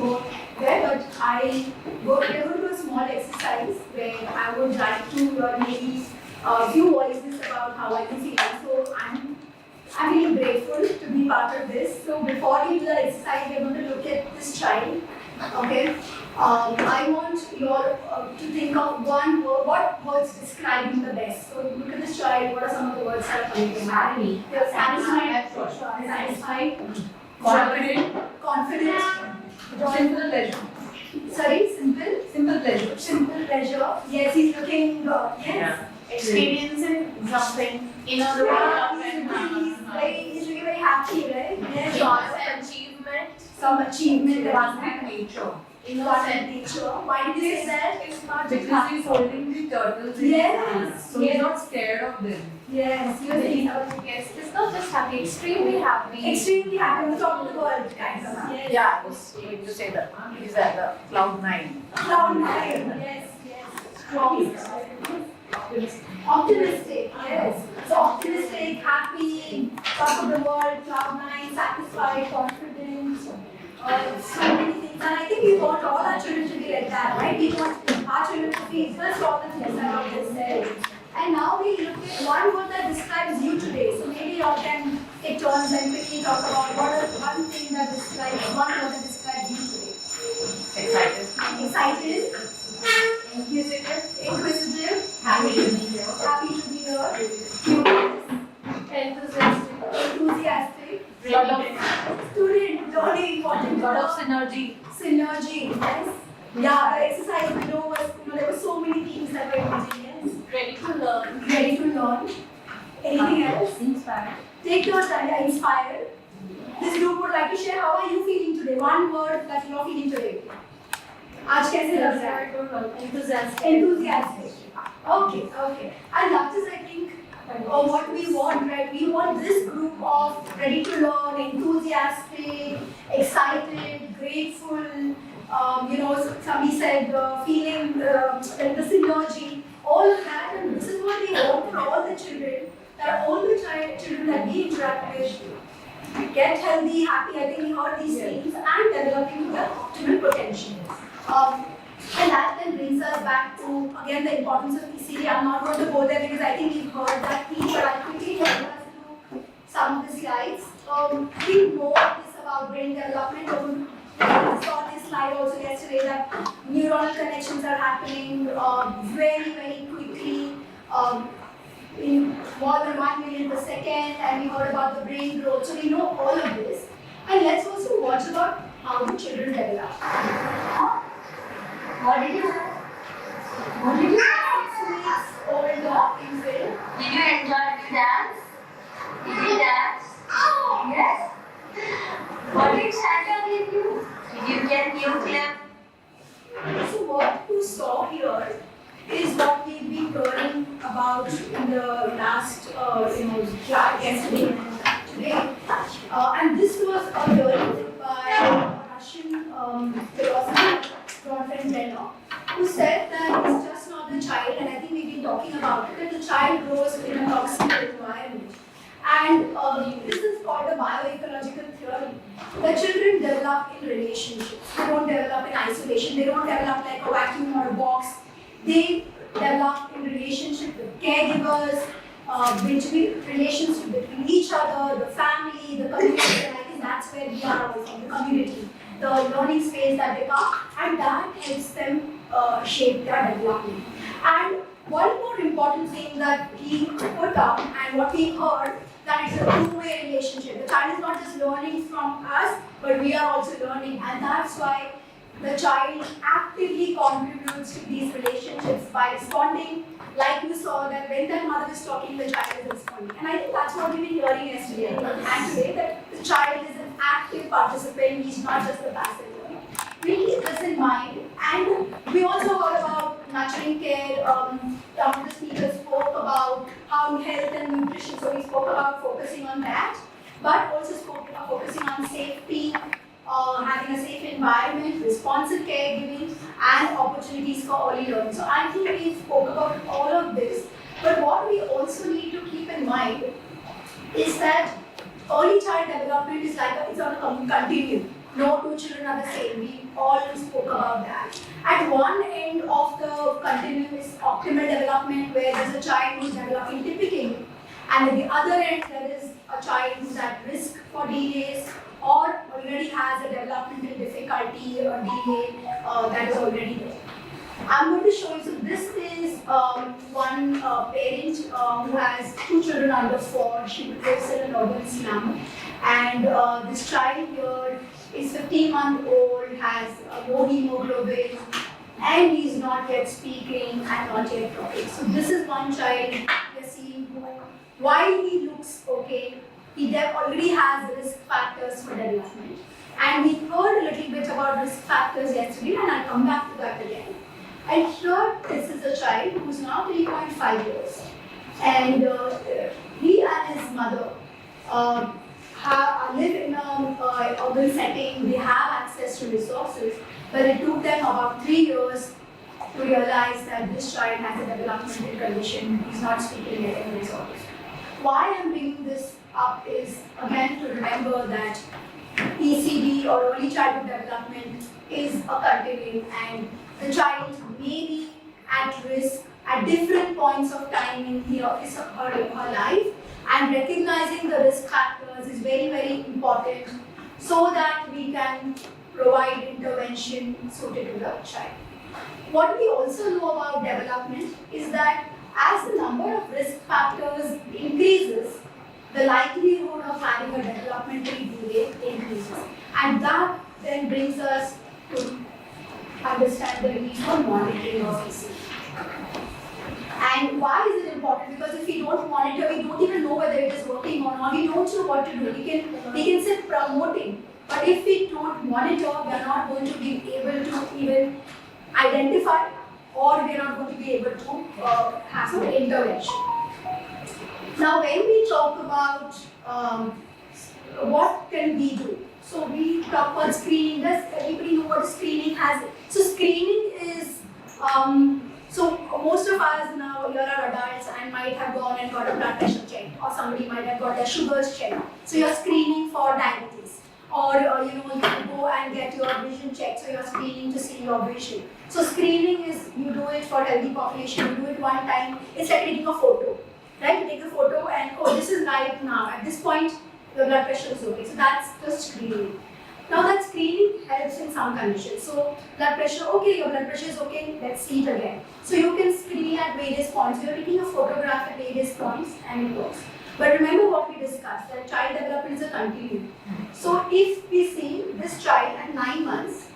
go there, but we're going to do a small exercise where I would like to maybe few voices about how I can feel. So I'm really grateful to be part of this. So before we do the exercise, we're going to look at this child. Okay. I want you all to think of one word, what words describe him the best. So look at this child, what are some of the words that are coming to mind? You're satisfied, satisfied, confident, simple pleasure. Sorry, simple pleasure. Simple pleasure. Yes, he's looking, yes. Experiencing something in a way. He's really very happy, right? Yes. Some achievement. Innocent nature. Innocent nature. Why did you say that? It's not Because he's holding the turtles in his hands, Yes. so he's not scared of them. Yes, Yes, it's not just happy, extremely happy. extremely happy on the top of the world, kind of. Yes. Yeah, I was going to say that. He's at the cloud 9. Cloud nine. Yes, yes. Strong. Optimistic, yes. So optimistic, happy, top of the world, cloud nine, satisfied, confident, so many things. And I think we want all our children to be like that, right? We want our children to be first all the things that I just said. And now we look at one word that describes you today. So maybe you all can take turns and quickly talk about what is one thing that describes, one word that describes you today. Excited. Excited. Inquisitive. Happy to be here. Happy to be here. Curious. Enthusiastic. Student, learning, important. Lot of synergy. Synergy, yes. Yeah, the exercise we know was, there were so many things that were using, yes. Ready to learn. Ready to learn. Anything else? Inspired. Take your time, yeah, inspired. This group would like to share how are you feeling today? One word that you are feeling today. आज कैसे लग रहा है? Enthusiastic. Okay. And that is, I think, what we want, right? We want this group of ready to learn, enthusiastic, excited, grateful. Somebody said feeling the synergy, all of that, and this is what we want for all the children. That all the children that we interact with get healthy, happy. I think we heard these things and developing their optimal potential. And that then brings us back to, again, the importance of ECCE. I'm not going to go there because I think we've heard that theme, but I'll quickly take us through some of the slides. We know this about brain development. I saw this slide also yesterday that neuronal connections are happening very, very quickly, in more than 1 million per second, and we heard about the brain growth. So we know all of this. And let's also watch about how the children develop. What did you say? 6 weeks old infant. Did you enjoy the dance? Did you dance? Yes. What did Santa give you? Did you get new clip? So what you saw here is what we've been learning about in the last, yesterday and today. And this was a learning by a Russian philosopher, who said that it's just not the child, and I think we've been talking about it, that the child grows in a toxic environment. And this is called the bioecological theory. The children develop in relationships. They don't develop in isolation. They don't develop like a vacuum or a box. They develop in relationship with caregivers, relationship between each other, the family, the community, and I think that's where we are also, the community, the learning space that they come, and that helps them shape their development. And one more important thing that he put up, and what we heard, that it's a two-way relationship. The child is not just learning from us, but we are also learning, and that's why the child actively contributes to these relationships by responding. Like you saw that when that mother is talking, the child is responding. And I think that's what we've been hearing yesterday and today, that the child is an active participant, he's not just a passive learner. We keep this in mind, and we also heard about nurturing care. Some of the speakers spoke about how health and nutrition, so we spoke about focusing on that, but also spoke about focusing on safety, having a safe environment, responsive caregiving, and opportunities for early learning. So I think we spoke about all of this, but what we also need to keep in mind is that early child development is like it's on a continuum. no two children are the same. We all spoke about that. At one end of the continuum is optimal development, where there's a child who's developing typically, and at the other end there is a child who's at risk for delays or already has a developmental difficulty or delay that is already there. I'm going to show you, so this is one parent who has two children under 4. She lives in an urban slum, and this child here is 15-month-old, has low hemoglobin, and he's not yet speaking and not yet talking. So this is one child we are seeing who, while he looks okay, he already has risk factors for development. And we heard a little bit about risk factors yesterday, and I'll come back to that again. And here, this is a child who's now 3.5 years, and he and his mother live in an urban setting. They have access to resources, but it took them about 3 years to realize that this child has a developmental condition. He's not speaking yet any resources. Why I'm bringing this up is, again, to remember that ECD or early childhood development is a continuum, and the child may be at risk at different points of time in his or her life, and recognizing the risk factors is very, very important so that we can provide intervention suited to the child. What we also know about development is that as the number of risk factors increases, the likelihood of having a developmental delay increases. And that then brings us to understand the need for monitoring of ECD. And why is it important? Because if we don't monitor, we don't even know whether it is working or not. We don't know what to do. We can say promoting, but if we don't monitor, we are not going to be able to even identify, or we are not going to be able to have some intervention. Now, when we talk about what can we do, so we talk about screening. Does everybody know what screening has? So screening is, so most of us now, you are adults and might have gone and got a blood pressure checked, or somebody might have got their sugars checked. So you're screening for diabetes, or you go and get your vision checked. So you're screening to see your vision. So screening is, you do it for healthy population. You do it one time. It's like taking a photo, right? You take a photo and this is right now. At this point, your blood pressure is okay. So that's the screening. Now that screening helps in some conditions. So blood pressure, okay, your blood pressure is okay, let's see it again. So you can screen at various points. You're taking a photograph at various points and it works. But remember what we discussed, that child development is a continuum. So if we see this child at 9 months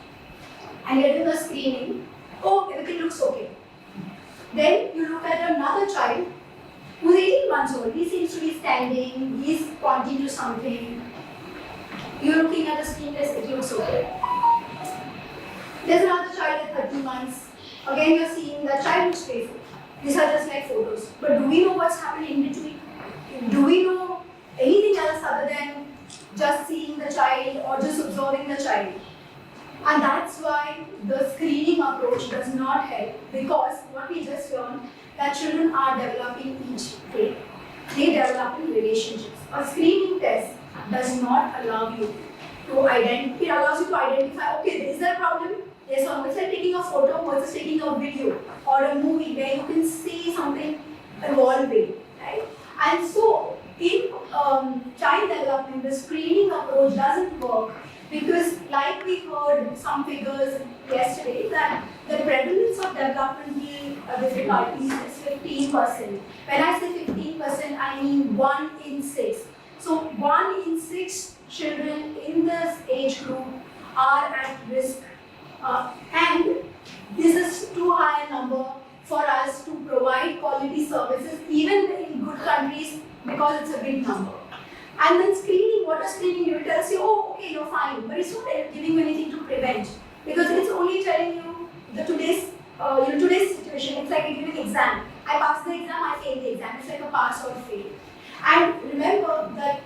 and you're doing a screening, everything looks okay. Then you look at another child who's 18 months old. He seems to be standing, he's pointing to something. You're looking at a screen test, it looks okay. There's another child at 30 months. Again, you're seeing that child looks playful. These are just like photos. But do we know what's happening in between? Do we know anything else other than just seeing the child or just observing the child? And that's why the screening approach does not help, because what we just learned, that children are developing each day. They develop in relationships. A screening test does not allow you to identify, it allows you to identify, okay, is there a problem? Yes or no. It's like taking a photo versus taking a video or a movie where you can see something evolving, right? And so, in child development, the screening approach doesn't work because, like we heard some figures yesterday, that the prevalence of developmental difficulties is 15%. When I say 15%, I mean 1 in 6. So 1 in 6 children in this age group are at risk, and this is too high a number for us to provide quality services even in good countries, because it's a big number. And then screening, what does screening do? It tells you, oh, okay, you're fine, but it's not giving you anything to prevent, because it's only telling you the today's situation. It's like giving an exam. I passed the exam, I failed the exam. It's like a pass or fail. And remember that,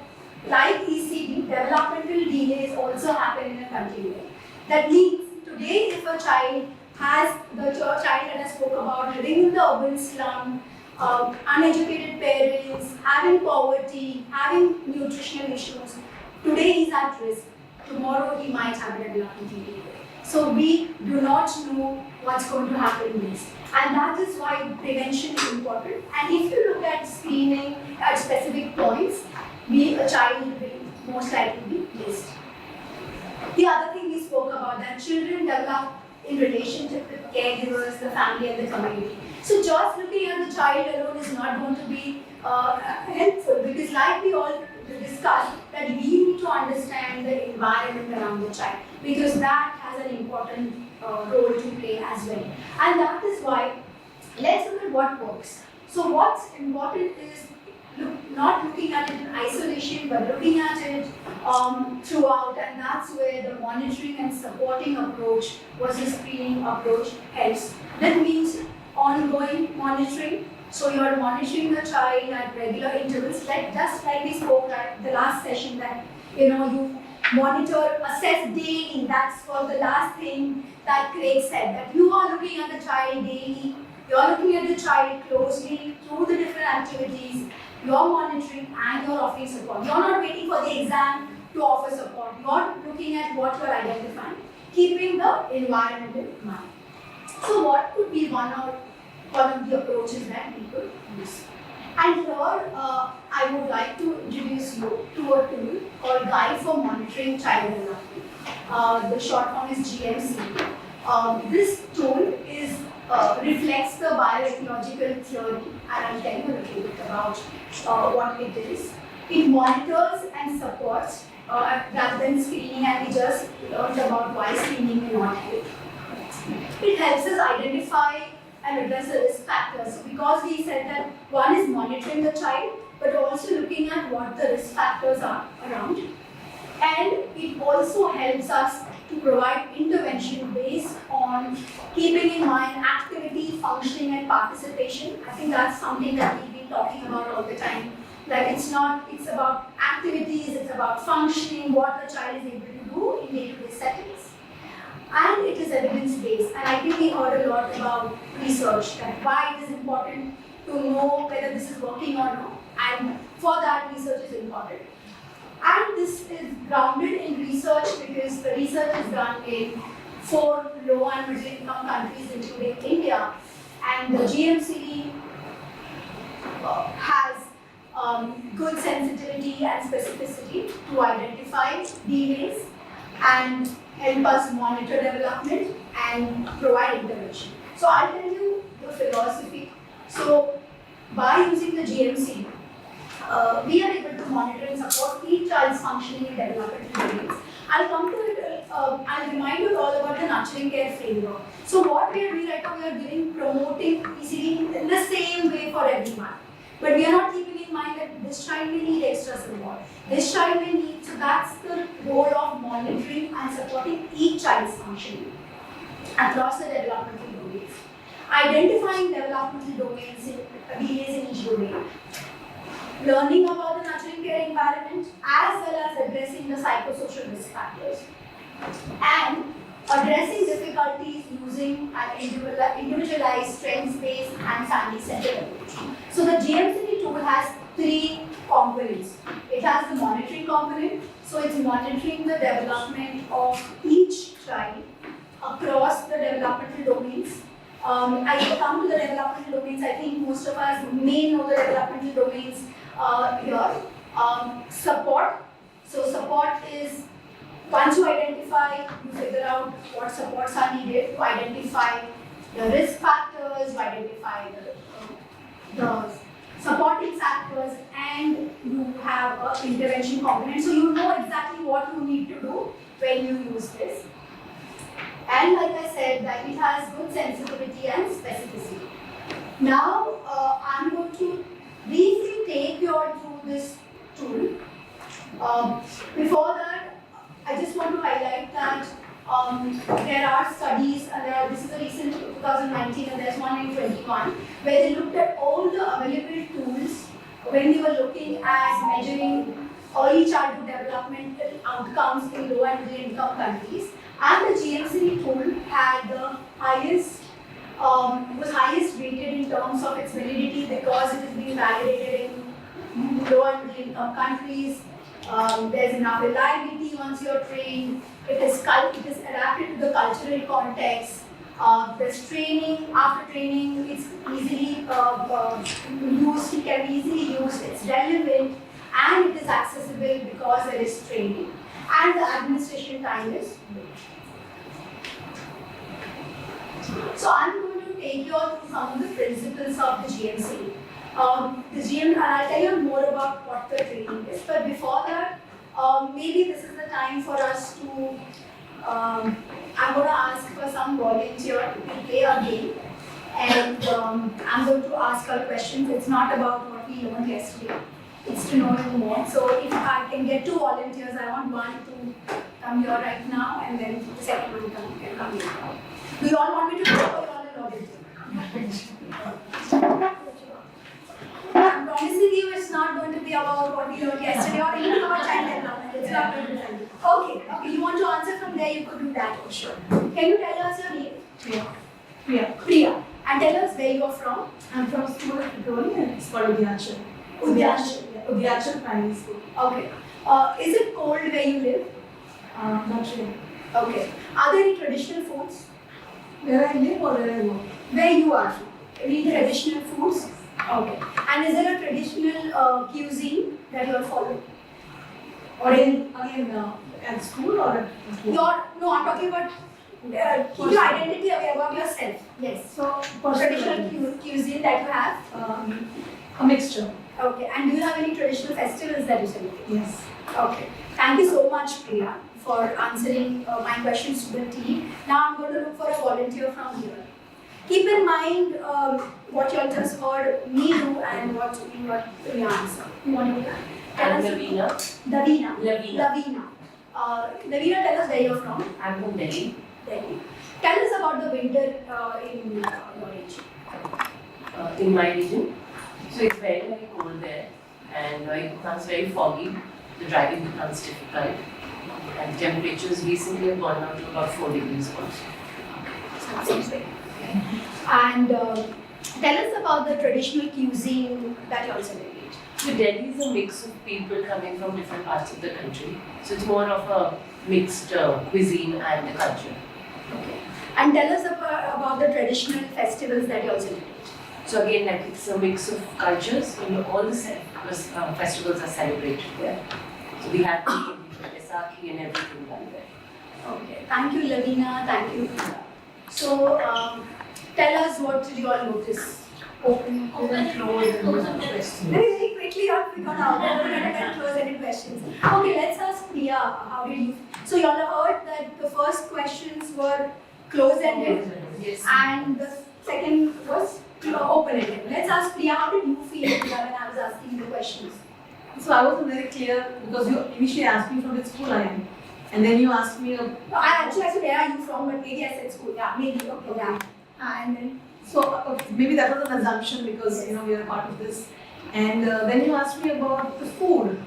like ECD, developmental delays also happen in a continuum. That means today, if a child has the child that I spoke about, living in the urban slum, uneducated parents, having poverty, having nutritional issues, today he's at risk. tomorrow he might have a developmental delay. So we do not know what's going to happen next. And that is why prevention is important. And if you look at screening at specific points, a child will most likely be missed. The other thing we spoke about, that children develop in relationship with caregivers, the family and the community. So just looking at the child alone is not going to be helpful, because like we all discussed, that we need to understand the environment around the child, because that has an important role to play as well. And that is why, let's look at what works. So what's important is not looking at it in isolation, but looking at it throughout, and that's where the monitoring and supporting approach versus screening approach helps. That means ongoing monitoring. So you're monitoring the child at regular intervals, just like we spoke at the last session, that you monitor, assess daily. That's for the last thing that Craig said, that you are looking at the child daily, you're looking at the child closely through the different activities, you're monitoring and you're offering support. You're not waiting for the exam to offer support. You're looking at what you're identifying, keeping the environment in mind. So what could be one of the approaches that we could use? And here, I would like to introduce you to a tool called Guide for Monitoring Child Development. The short form is GMC. This tool reflects the bioecological theory, and I'll tell you a little bit about what it is. It monitors and supports rather than screening, and we just learned about why screening may not help. It helps us identify and address the risk factors. Because we said that one is monitoring the child, but also looking at what the risk factors are around. And it also helps us to provide intervention based on keeping in mind activity, functioning and participation. I think that's something that we've been talking about all the time. That it's about activities, it's about functioning, what the child is able to do in day-to-day settings. And it is evidence-based. And I think we heard a lot about research, that why it is important to know whether this is working or not. And for that, research is important. And this is grounded in research, because the research is done in 4 low and middle income countries, including India. And the GMCD has good sensitivity and specificity to identify delays and help us monitor development and provide intervention. So I'll tell you the philosophy. So by using the GMC, we are able to monitor and support each child's functioning in developmental domains. I'll come to it, I'll remind you all about the nurturing care framework. So what we are doing right now, we are promoting ECD in the same way for everyone. But we are not keeping in mind that this child may need extra support. This child may need, so that's the role of monitoring and supporting each child's functioning across the developmental domains. Identifying developmental domains, delays in each domain. Learning about the nurturing care environment, as well as addressing the psychosocial risk factors. And addressing difficulties using an individualized, strengths-based and family-centered approach. So the GMCD tool has 3 components. It has the monitoring component, so it's monitoring the development of each child across the developmental domains. I will come to the developmental domains. I think most of us may know the developmental domains here. Support. So support is, once you identify, you figure out what supports are needed to identify the risk factors, to identify the supporting factors, and you have an intervention component. So you know exactly what you need to do when you use this. And like I said, that it has good sensitivity and specificity. Now, I'm going to briefly take you all through this tool. Before that, I just want to highlight that there are studies, and this is a recent 2019, and there's one in 21, where they looked at all the available tools when they were looking at measuring early childhood developmental outcomes in low and middle income countries. And the GMCD tool had the highest, was highest rated in terms of its validity, because it is being validated in low and middle income countries, There's enough reliability once you're trained. It is adapted to the cultural context. There's training. After training, it's easily used. It can be easily used. It's relevant, and it is accessible because there is training. And the administration time is good. So I'm going to take you through some of the principles of the GMC. And I'll tell you more about what the training is. But before that, maybe this is the time for us to. I'm going to ask for some volunteer to play a game, and I'm going to ask her questions. It's not about what we learned yesterday. It's to know you more. So if I can get 2 volunteers, I want one to come here right now, and then the second one can come here. Do you all want me to go, or you all will volunteer? I'm promising you it's not going to be about what we learned yesterday or even about child development. It's not going to be that. Okay, you want to answer from there, you could do that for sure. Can you tell us your name? Priya. And tell us where you are from. I'm from school at Victoria and it's called Udyanchal. Udyanchal Primary School. Okay. Is it cold where you live? Not sure. Okay. Are there any traditional foods? Where I live or where I work? Where you are from? Any traditional foods? Okay. And is there a traditional cuisine that you are following? Or again at school or at home? No, I'm talking about keep your identity away about yourself. Yes. So, traditional cuisine that you have? A mixture. Okay. And do you have any traditional festivals that you celebrate? Yes. Okay. Thank you so much, Priya, for answering my questions to the team. Now I'm going to look for a volunteer from here. Keep in mind what you all just heard me do and what you answer. You want to do that? I'm Lavina. Lavina. Lavina. Lavina, tell us where you're from. I'm from Delhi. Delhi. Tell us about the winter in your region. In my region. So it's very, very cold there and it becomes very foggy. The driving becomes difficult and temperatures recently have gone down to about 4 degrees also. Sounds great. And tell us about the traditional cuisine that you all celebrate. So Delhi is a mix of people coming from different parts of the country. So it's more of a mixed cuisine and the culture. Okay. And tell us about the traditional festivals that you all celebrate. So again, like it's a mix of cultures. All the festivals are celebrated there. So we have the Vaisakhi and everything done there. Okay. Thank you, Lavina. Thank you. So, tell us what did you all notice? Open, close and questions. Very, very quickly, we're going to get close-ended questions. Okay, let's ask Priya. How did you? So, you all heard that the first questions were close-ended, Yes. and the second was open-ended. Let's ask Priya. How did you feel when I was asking the questions? So I wasn't very clear because you initially asked me from which school I am. And then you asked me I actually asked where are you from, but maybe I said school. Yeah, maybe. Okay, yeah. And then. So maybe that was an assumption because we are a part of this. And then you asked me about the food.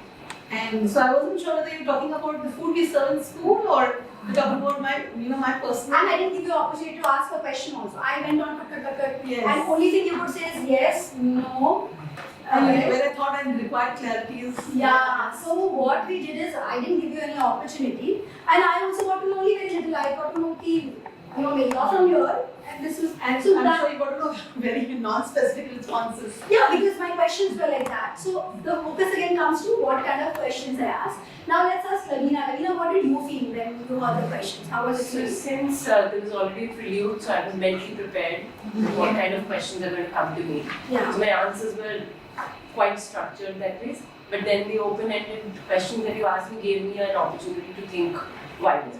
And so I wasn't sure whether you were talking about the food we serve in school or you're talking about my personal. And I didn't give you opportunity to ask a question also. I went on Yes. and only thing you could say is yes, no. Where I thought I required clarity is. Yeah, so what we did is I didn't give you any opportunity, and I also got to know only very little. I got to know ki you're from here, and this is. And so I'm sure you got to know very non-specific responses. Yeah, because my questions were like that. So the focus again comes to what kind of questions I asked. Now let's ask Lavina. Lavina, what did you feel when you heard the questions? How was it? So since there was already a prelude, so I was mentally prepared what kind of questions are going to come to me. Yeah. So my answers were quite structured that way. But then the open-ended questions that you asked me gave me an opportunity to think wider.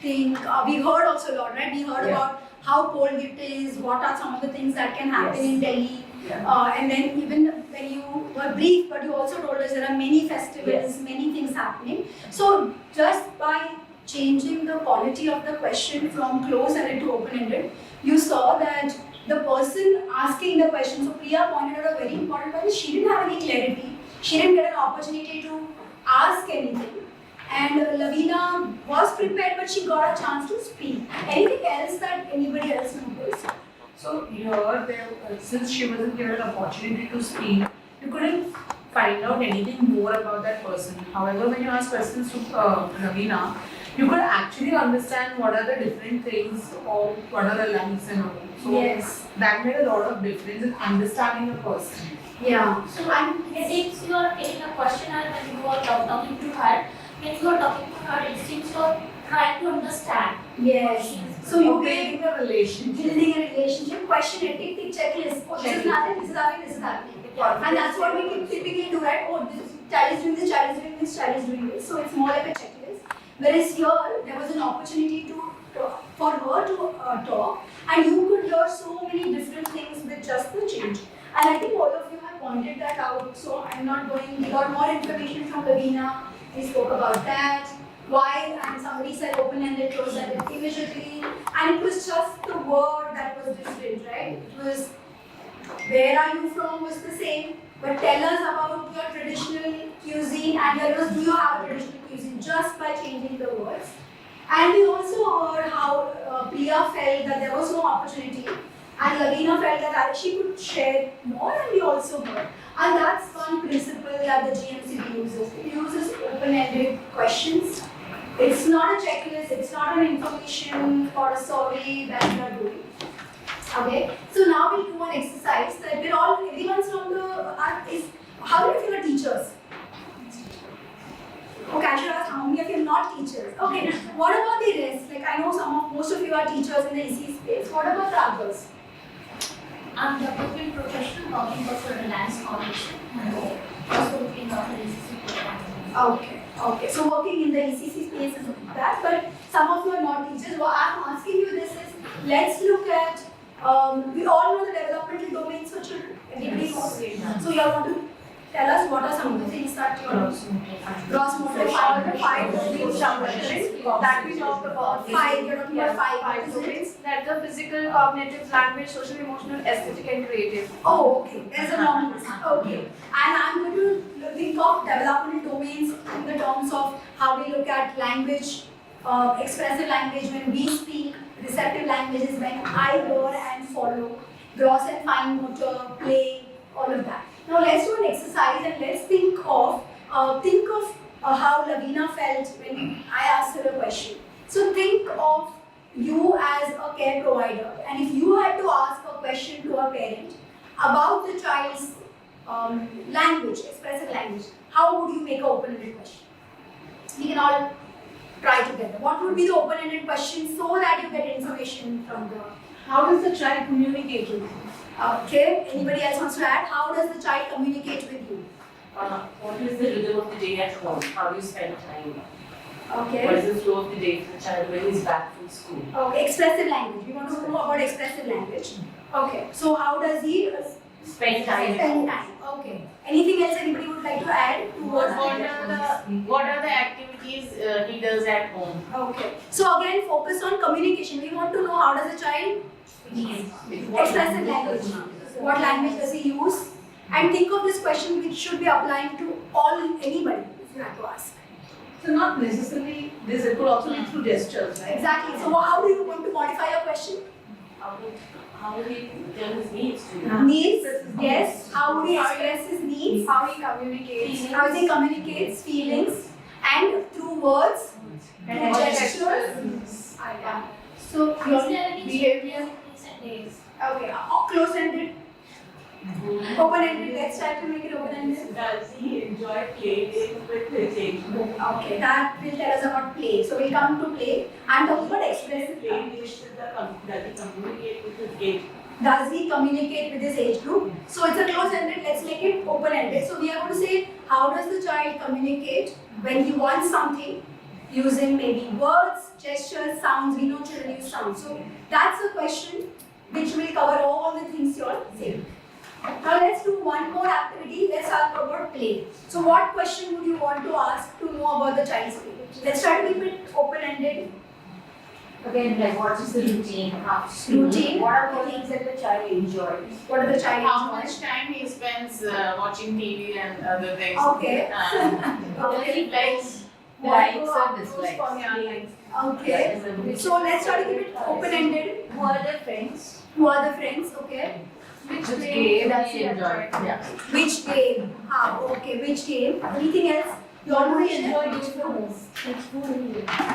We heard also a lot, right? We heard about how cold it is, what are some of the things that can happen in Delhi. Yeah. And then even when you were brief, but you also told us there are many festivals, many things happening. So just by changing the quality of the question from close-ended to open-ended, you saw that the person asking the question, so Priya pointed out a very important point, she didn't have any clarity. She didn't get an opportunity to ask anything. And Lavina was prepared, but she got a chance to speak. Anything else that anybody else noticed? So here, since she wasn't given an opportunity to speak, you couldn't find find out anything more about that person. However, when you ask questions to Ravina, you could actually understand what are the different things or what are the likes and all. So Yes. that made a lot of difference in understanding a person. Yeah. So I'm since you are taking a questionnaire when you are talking to her, when you are talking to her, it seems you are trying to understand. Yes. So you building a relationship. building a relationship, question it, tick checklist. Oh, this is happening, this is happening, this is happening. And that's what we typically do, right? Oh, this child is doing this, child is doing this, child is doing this. So it's more like a checklist. Whereas here, there was an opportunity for her to talk, and you could hear so many different things with just the change. And I think all of you have pointed that out, so I'm not going. We got more information from Ravina. We spoke about that. Why? And somebody said open-ended, closed-ended immediately. And it was just the word that was different, right? It was, where are you from was the same, but tell us about your traditional cuisine, and tell us, do you have a traditional cuisine, just by changing the words. And we also heard how Priya felt that there was no opportunity, and Lavina felt that she could share more, and we also heard. And that's one principle that the GMCB uses. It uses open-ended questions. It's not a checklist, it's not an information or a survey that we are doing. Okay, so now we'll do an exercise that everyone's from the, how many of you are teachers? Okay, I should ask how many of you are not teachers. Okay, what about the rest? Like I know most of you are teachers in the ECCE space. What about the others? I'm developing professional working for Reliance Foundation and also looking after ECCE program. Okay, so working in the ECCE space is that, but some of you are not teachers. What I'm asking you this is, let's look at, we all know the developmental domains for children. Everybody knows. So you all want to tell us what are some of the things that you know? Gross motor, all the five domains that we talked about. You're talking about five domains. That the physical, cognitive, language, social, emotional, aesthetic, and creative. Oh, okay. There's a long list. Okay. And I'm going to think of developmental domains in the terms of how we look at language, expressive language when we speak, receptive language is when I hear and follow, gross and fine motor, play, all of that. Now let's do an exercise and let's think of how Lavina felt when I asked her a question. So think of you as a care provider, and if you had to ask a question to a parent about the child's language, expressive language, how would you make an open-ended question? We can all try together. What would be the open-ended question so that you get information from the... How does the child communicate with you? Okay, anybody else wants to add? How does the child communicate with you? What is the rhythm of the day at home? How do you spend time? Okay. What is the flow of the day for the child when he's back from school? Okay, expressive language. We want to know about expressive language. Okay, so how does he Spend time. spend time? Okay. Anything else anybody would like to add towards What are the activities he does at home? Okay. So again, focus on communication. We want to know how does a child expressive language. What language does he use? And think of this question which should be applying to anybody if you have to ask. So not necessarily this, it could also be through gestures, right? Exactly. So how do you want to modify your question? How would he tell his needs to you? Needs, yes. How would he express his needs? How he communicates. How he communicates feelings and through words and gestures. So Is there any behavior. days? okay, close-ended, open-ended. Let's try to make it open-ended. Does he enjoy playing with his age group? Okay, that will tell us about play. So we'll come to play. I'm talking about expressive Does language. he communicate with his age group? Does he communicate with his age group? So it's a close-ended, let's make it open-ended. So we are going to say, how does the child communicate when he wants something using maybe words, gestures, sounds. We know children use sounds. So that's a question which will cover all the things you all say. Now let's do one more activity. Let's talk about play. So what question would you want to ask to know about the child's play? Let's try to keep it open-ended. Again, like what is the routine after school? Routine. What are the things that the child enjoys? What are the child How enjoys? much time he spends watching TV and other things? Okay. He likes Likes or dislikes? Okay. So let's try to keep it open-ended. Who are their friends? Who are the friends? Okay. Which game does he enjoy? Yeah. Which game? Okay, which game? Anything else? You all want to share?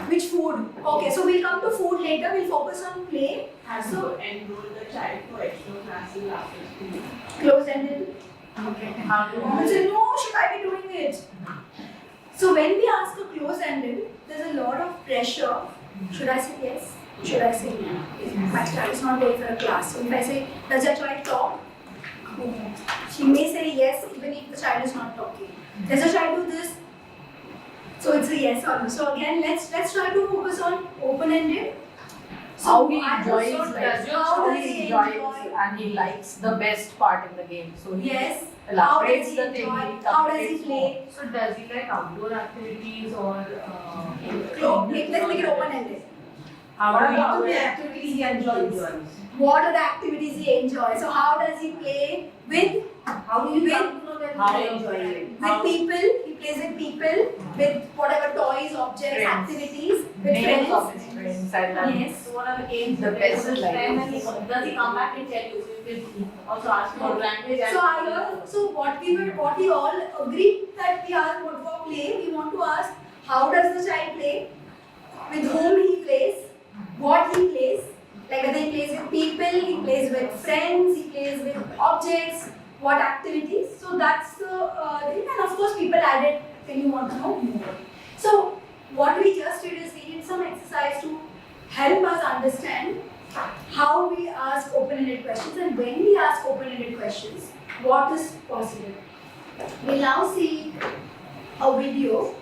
Which food? Okay, so we'll come to food later. We'll focus on play. Has to enroll the child for extra classes after school. Close-ended. Okay. Mom say, no, should I be doing it? So when we ask a close-ended, there's a lot of pressure. Should I say yes? Should I say no? My child is not going for a class. So if I say, does your child talk? She may say yes even if the child is not talking. Does your child do this? So it's a yes or no. So again, let's try to focus on open-ended. How he I enjoys, also like, does your how child he enjoy? enjoys and he likes the best part in the game. So he Yes. How does elaborates he the thing. enjoy? How does he elaborates play? more. So does he like outdoor activities or Let's make it open-ended. how What do are you the activities he enjoys? What are the activities he enjoys? So how does he play with? How do you come to know that How you you enjoy enjoy it? With people, he plays with people, with whatever toys, objects, Friends. activities, with names of friends. his friends and Yes. So what are the games? The best Does life. does he come back and tell you? So you will also ask for language and So what we all agreed that we are what for play. We want to ask how does the child play, with whom he plays, what he plays, like whether he plays with people, he plays with friends, he plays with objects, what activities. So that's the thing, and of course people added when you want to know more. So what we just did is we did some exercise to help us understand how we ask open-ended questions, and when we ask open-ended questions, what is possible. We'll now see a video,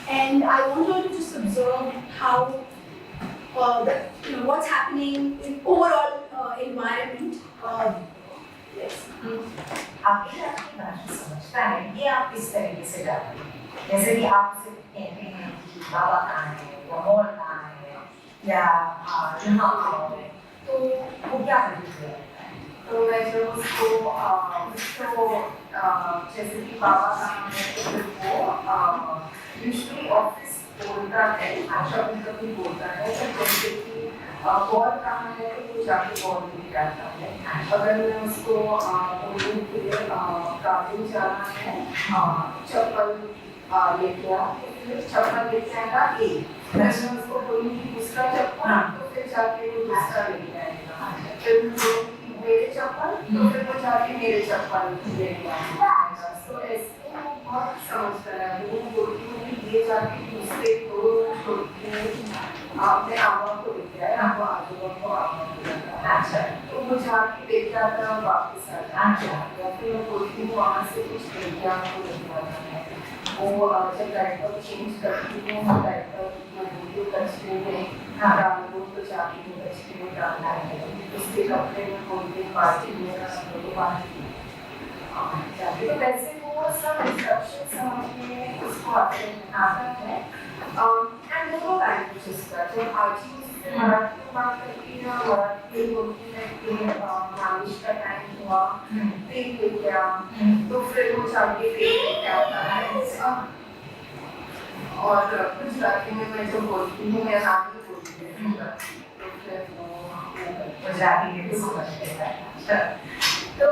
and I want you all to just observe how what's happening in overall environment. Yes. आपकी अपनी भाषा समझता है ये आप किस तरीके से जाते हैं जैसे कि आप सिर्फ कहते हैं कि बाबा कहाँ है या मॉल कहाँ है या यहाँ आओ तो वो क्या प्रतिक्रिया देता है तो मैं जब उसको जैसे कि बाबा कहाँ है तो फिर वो यूजुअली ऑफिस बोलता है कभी कभी बोलता है तो जैसे कि बॉल कहाँ है तो वो जाके बॉल लेके जाता है अगर मैं उसको बोलने के लिए गार्डन जाना है चप्पल लेके आ तो फिर चप्पल लेके आएगा एक मैं उसको बोलूँगी दूसरा चप्पल तो फिर जाके वो दूसरा लेके आएगा फिर मेरे चप्पल तो फिर वो जाके मेरे चप्पल लेके आएगा तो ऐसे वो बहुत समझता है वो बोलती हूँ कि ये जाके दूसरे को अपने आमा को लेके आए आमा आजूबा को आमा को लेके आए तो वो जाके लेके आता है वापस आता है या फिर मैं बोलती हूँ वहाँ से कुछ लेके आपको लेके आना है वो जब डायपर चेंज करती हूँ डायपर वो वीडियो कचरे में डाल दो तो जाके वो कचरे में डालना है उसके कपड़े में बोलते पार्टी में तो पार्टी तो वैसे वो सब इंस्ट्रक्शंस हमें उसको आता है एंड दोनों लैंग्वेजेस का जब आज ही उससे मराठी में बात करती है मराठी बोलती है कि मालिश का टाइम हुआ तेल लेके आ तो फिर वो जाके तेल लेके आता है और गुजराती में मैं जो बोलती हूँ मैं नानी बोलती हूँ तो फिर वो गुजराती में भी समझ लेता है तो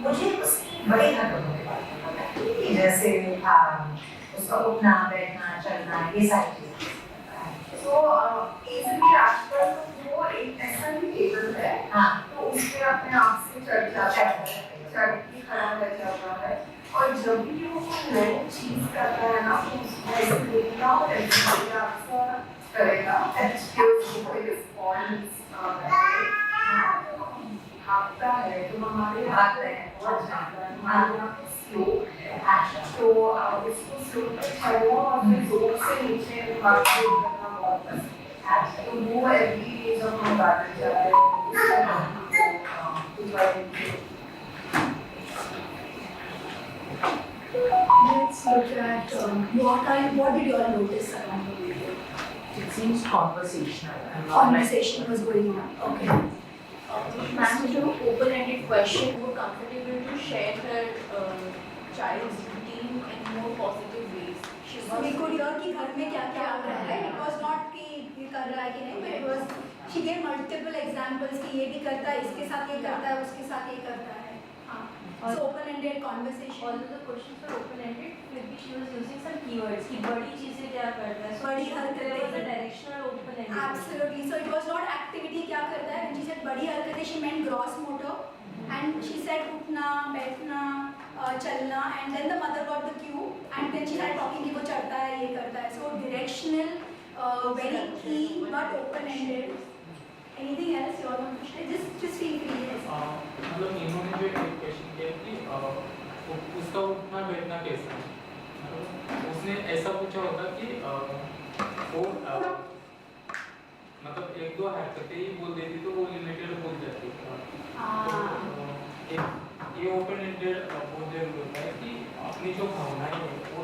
मुझे उसकी बड़ी हरकतों के बारे में पता है जैसे उसका उठना बैठना चलना ये सारी चीजें तो इजीली आजकल तो वो एक ऐसा भी टेबल है तो उसमें अपने आप से चढ़ जाता है चढ़ के खड़ा रह जाता है और जब भी वो नई चीज करता है ना तो उसको ऐसे देखना और ऐसे आपका करेगा कि उसको कोई रिस्पॉन्स भागता है तो हमारे भागता है बहुत ज्यादा हमारे यहाँ पे स्लो है तो उसको स्लो पे चढ़ना और फिर जोर से नीचे भागते करना बहुत पसंद है तो वो एवरी जब हम गार्डन जाते हैं Let's look at what did you all notice around the video? It seems conversational. And not Conversation was going on. Okay. Answer to open-ended question, more comfortable to share her child's routine in more positive ways. So we could hear कि घर में क्या क्या हो रहा है. It was not कि ये कर रहा है कि नहीं, but it was she gave multiple examples कि ये भी करता है, इसके साथ ये करता है, उसके साथ ये करता है. हाँ. So open-ended conversation. Although the questions were open-ended, फिर भी she was using some keywords कि बड़ी चीजें क्या करता है. So बड़ी there हरकतें. was a directional open-ended. Absolutely. So it was not activity क्या करता है. When she said बड़ी हरकतें, she meant gross motor. And she said उठना, बैठना, चलना. And then the mother got the cue. And then she started talking कि वो चढ़ता है, ये करता है. So directional, very key, but open-ended. Anything else you all want to share? Just feel free. Yes. मतलब इन्होंने जो एक क्वेश्चन किया कि उसका उठना बैठना कैसा है, मतलब उसने ऐसा पूछा होता कि वो मतलब एक दो हरकतें ही बोल देती तो वो लिमिटेड बोल जाती. तो ये ओपन एंडेड बहुत जरूरी होता है कि अपनी जो भावनाएं हैं वो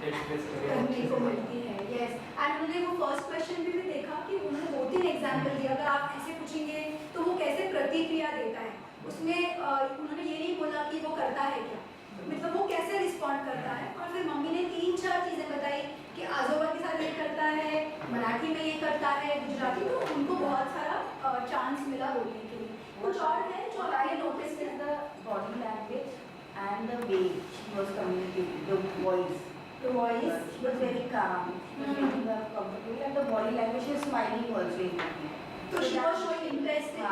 एक्सप्रेस करने को मिलती है. Yes. And उन्होंने वो फर्स्ट क्वेश्चन भी देखा कि उन्होंने 2-3 एग्जाम्पल दिया. अगर आप ऐसे पूछेंगे तो वो कैसे प्रतिक्रिया देता है. उसमें उन्होंने ये नहीं बोला कि वो करता है क्या, मतलब वो कैसे रिस्पॉन्ड करता है. और फिर मम्मी ने 3-4 चीज़ें बताई कि आजोबा के साथ ये करता है, मराठी में ये करता है, गुजराती. तो उनको बहुत सारा चांस मिला बोलने के लिए. कुछ और है जो आपने नोटिस किया? the body language and the way she was communicating, the voice. The voice. She was very calm, she was making her comfortable, and the body language, she was smiling also in between. So she was showing interest in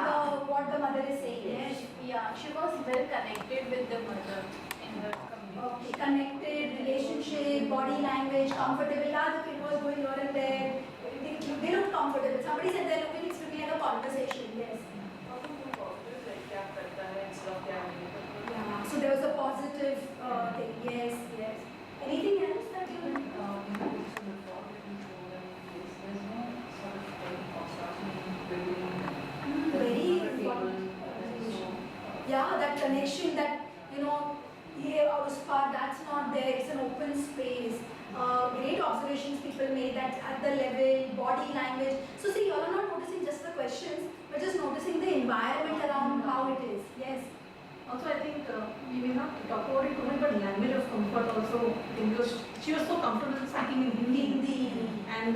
what the mother is saying. Yes, yeah, she was well connected with the mother in her communication. Okay, connected, relationship, body language, comfortable. Yeah, the kid was going here and there. They look comfortable. Somebody said they're looking, it's looking like a conversation. Yes. Yeah. So there was a positive thing. Yes, yes. Anything else that you? Very important. Yeah, that connection, that here or far, that's not there. It's an open space. Great observations people made that at the level, body language. So see, you are not noticing just the questions, but just noticing the environment around how it is. Yes. Also, I think we may not talk about it too much, but language of comfort also, because she was so comfortable speaking in Hindi. And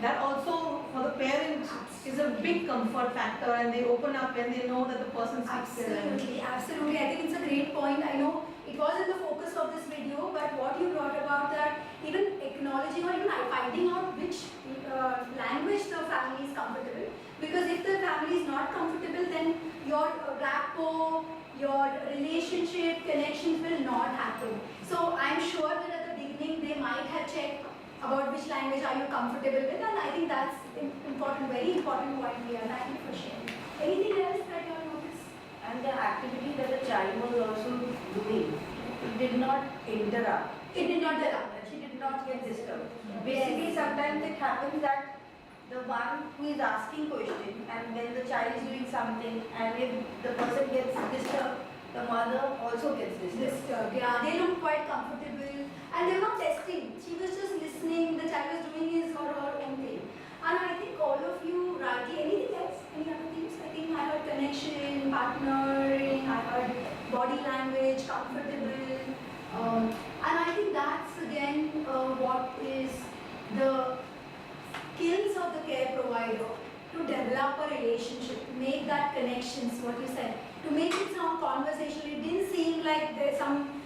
that also, for the parents, is a big comfort factor, and they open up when they know that the person speaks Absolutely, absolutely. I think it's a great point. I know it wasn't the focus of this video, but what you brought about that, even acknowledging or even finding out which language the family is comfortable. Because if the family is not comfortable, then your rapport, your relationship, connections will not happen. So I'm sure that at the beginning they might have checked about which language are you comfortable with, and I think that's important, very important point here. Thank you for sharing. Anything else that you have noticed? And the activity that the child was also doing, it did not interrupt. It did not interrupt. She did not get disturbed. Basically, sometimes it happens that the one who is asking question, and when the child is doing something, and if the person gets disturbed, the mother also gets disturbed. Yeah, they look quite comfortable, and they were not testing. She was just listening. The child was doing his or her own thing. And I think all of you rightly. Anything else? Any other things? I think I heard connection, partnering. I heard body language, comfortable, and I think that's again what is the skills of the care provider to develop a relationship, to make that connections, what you said, to make it sound conversational. It didn't seem like there's some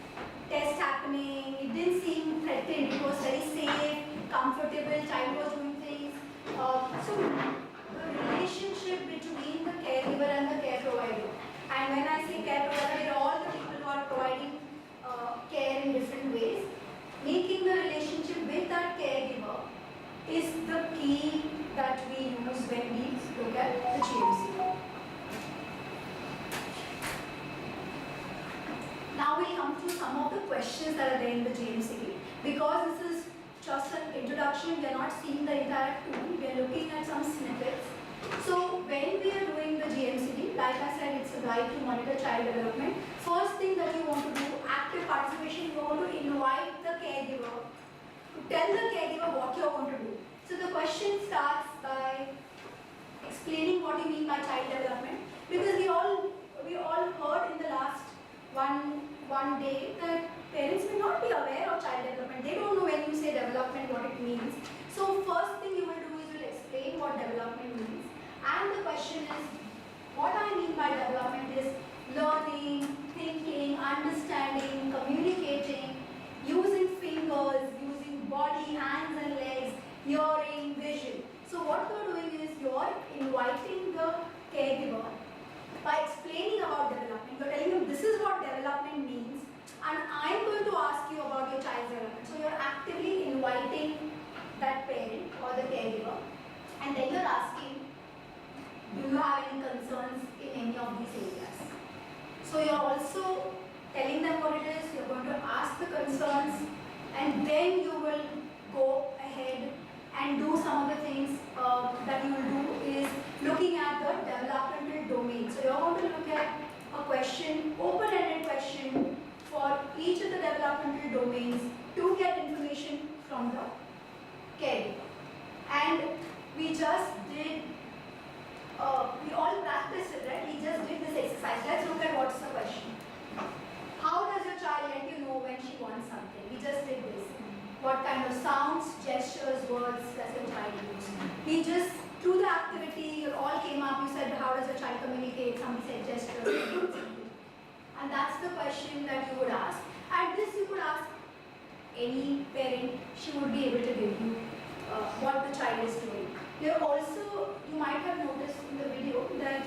test happening, it didn't seem threatened, it was very safe, comfortable, child was doing things. So the relationship between the caregiver and the care provider, and when I say care provider, they're all the people who are providing care in different ways, making the relationship with that caregiver is the key that we use when we look at the GMC. Now we'll come to some of the questions that are there in the GMC. Because this is just an introduction, we are not seeing the entire tool, we are looking at some snippets. So when we are doing the GMCD, like I said, it's a guide to monitor child development. First thing that you want to do, active participation, you want to invite the caregiver to tell the caregiver what you are going to do. So the question starts by explaining what you mean by child development, because we all heard in the last one day that parents may not be aware of child development. They don't know when you say development what it means. So first thing you will do is you will explain what development means, and child development is learning, thinking, understanding, communicating, using fingers, using body, hands and legs, hearing, vision. So what you're doing is you're inviting the caregiver by explaining about development. You're telling them this is what development means, and I'm going to ask you about your child's development. So you're actively inviting that parent or the caregiver, and then you're asking, do you have any concerns in any of these areas? So you're also telling them what it is, you're going to ask the concerns, and then you will go ahead and do some of the things that you will do is looking at the developmental domain. So you're going to look at a question, open-ended question for each of the developmental domains to get information from the caregiver. And we just did, we all practiced it, right? We just did this exercise. Let's look at what's the question. How does your child let you know when she wants something? We just did this. What kind of sounds, gestures, words does your child use? We just, through the activity, you all came up, you said, how does your child communicate? Somebody said gestures. And that's the question that you would ask. At this, you could ask any parent, she would be able to give you what the child is doing. There also, you might have noticed in the video that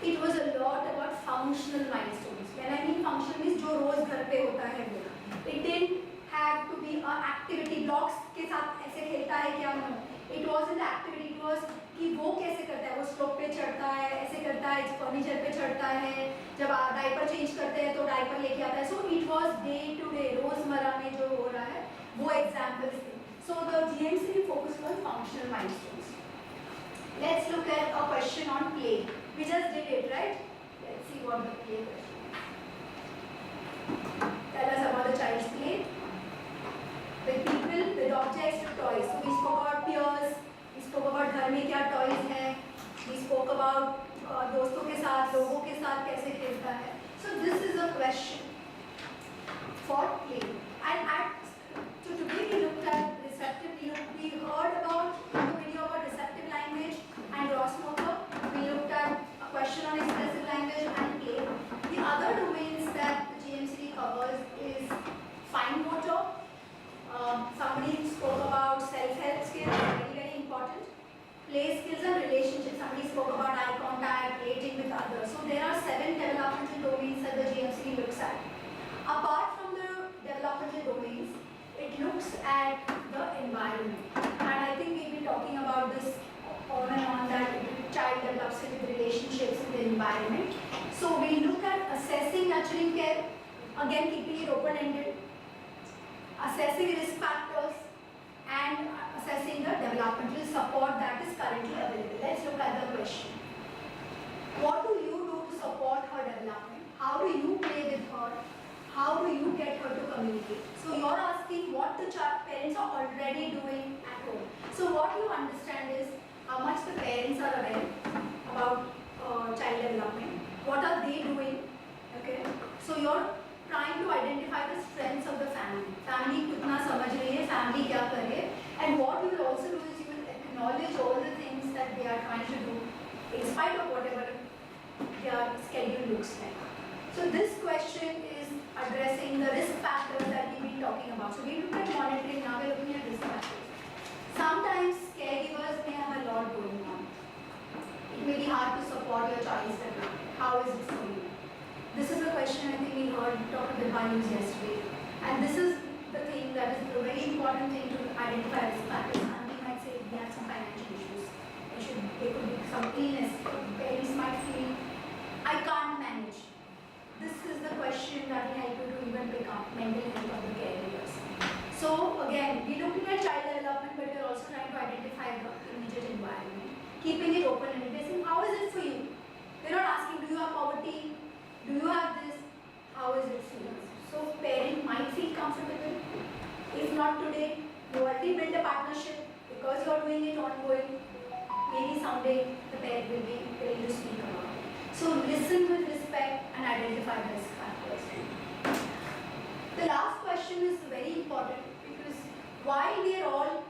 it was a lot about functional milestones. When I mean functional means जो रोज घर पे होता है वो. It didn't have to be a activity blocks के साथ ऐसे खेलता है क्या no. It wasn't activity, it was कि वो कैसे करता है, वो स्टॉप पे चढ़ता है, ऐसे करता है, फर्नीचर पे चढ़ता है, जब डायपर चेंज करते हैं तो डायपर लेके आता है. So it was day to day, रोजमर्रा में जो हो रहा है वो examples थे. So the GMC focused on functional milestones. Let's look at a question on play. We just did it, right? Let's see what the play question is. Tell us about the child's play. With people, with objects, with toys. So we spoke about peers, we spoke about घर में क्या toys हैं, we spoke about दोस्तों के साथ, लोगों के साथ कैसे खेलता है. So this is a question for play. And so today we looked at receptive. We heard about the video about receptive language and gross motor. We looked at a question on expressive language and play. The other domains that the GMC covers is fine motor. Somebody spoke about self-help skills, very, very important. Play skills and relationships. Somebody spoke about eye contact, relating with others. So there are 7 developmental domains that the GMC looks at. Apart from the developmental domains, it looks at the environment. And I think we've been talking about this on and on, that child develops with relationships with the environment. So we look at assessing nurturing care, again keeping it open-ended, assessing risk factors, and assessing the developmental support that is currently available. Let's look at the question. What do you do to support her development? How do you play with her? How do you get her to communicate? So you're asking what the parents are already doing at home. So what you understand is how much the parents are aware about child development. What are they doing? Okay. So you're trying to identify the strengths of the family. Family कितना समझ रही है, family क्या कर रही है, and what you will also do is you will acknowledge all the things that they are trying to do in spite of whatever their schedule looks like. So this question is addressing the risk factors that we've been talking about. So we looked at monitoring, now we're looking at risk factors. Sometimes caregivers may have a lot going on. It may be hard to support your child's development. How is it for you? This is a question I think we heard Dr. Dhirubhai use yesterday. And this is the thing that is a very important thing to identify risk factors. Somebody might say we have some financial issues. There could be some illness. Parents might feel, I can't manage. This is the question that will help you to even pick up mental health of the caregivers. So again, we're looking at child development, but we're also trying to identify the immediate environment. Keeping it open and basing, how is it for you? We're not asking, do you have poverty? Do you have this? How is it for you? So parent might feel comfortable. If not today, you already build a partnership because you are doing it ongoing. Maybe someday the parent will be willing to speak about it. So listen with respect and identify risk factors. The last question is very important because while we are all